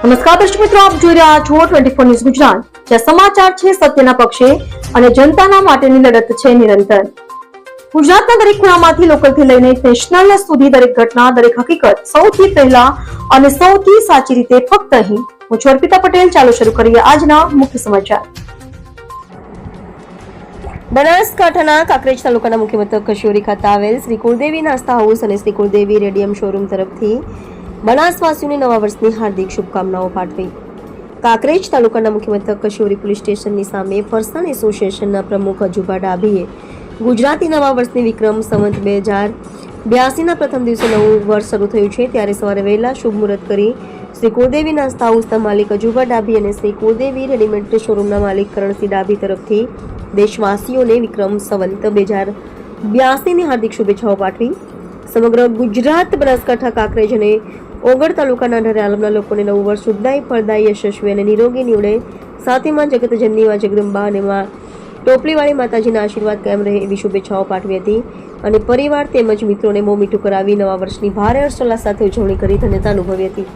નમસ્કાર દર્શક મિત્રો, આપ જોઈ રહ્યા છો 24 ન્યૂઝ ગુજરાત, જ્યાં સમાચાર છે સત્યના પક્ષે અને જનતાના માટેની લડત છે નિરંતર. ગુજરાતના દરેક ખૂણામાંથી લોકલથી લઈને નેશનલ સુધી દરેક ઘટના, દરેક હકીકત સૌથી પહેલા અને સૌથી સાચી રીતે ફક્ત અહીં. હું છું અર્પિતા પટેલ. ચાલો શરૂ કરીએ આજના મુખ્ય સમાચાર. બનાસકાંઠાના કાંકરેજ તાલુકાના મુખ્ય મથક કશિયોરી ખાતે આવેલ શ્રી કુળદેવી નાસ્તા હાઉસ અને શ્રી કુળદેવી રેડિયમ શોરૂમ તરફથી બનાસવાસીઓને નવા વર્ષની હાર્દિક શુભકામનાઓ પાઠવી. કાંકરેજ તાલુકાના મુખ્ય મથક કશિયોરી પોલીસ સ્ટેશનની સામે ફરસાણ એસોસિએશનના પ્રમુખ અજુભા ડાભીએ ગુજરાતી નવા વર્ષની વિક્રમ સંવત 2082ના પ્રથમ દિવસે નવું વર્ષ શરૂ થયું છે ત્યારે સવારે વહેલા શુભ મુહૂર્ત કરી શ્રી કુળદેવી નાસ્તા હાઉસના માલિક અજુભા ડાભી અને શ્રી કુળદેવી રેડીમેડ શોરૂમના માલિક કરણસિંહ ડાભી તરફથી દેશવાસીઓને વિક્રમ સંવત 2082ની હાર્દિક શુભેચ્છાઓ પાઠવી. સમગ્ર ગુજરાત, બનાસકાંઠા, કાંકરેજ અને ઓગળ તાલુકાના ઢરે આલમના લોકોને નવું વર્ષ શુભદાયી, ફળદાયી, યશસ્વી અને નિરોગી નીવડે. સાથે માં જગત જનની માં જગદંબા અને માં ટોપલીવાળી માતાજીના આશીર્વાદ કાયમ રહે એવી શુભેચ્છાઓ પાઠવી હતી અને પરિવાર તેમજ મિત્રોને મોં મીઠું કરાવી નવા વર્ષની ભારે હર્ષોલ્લાસ સાથે ઉજવણી કરી ધન્યતા અનુભવી હતી.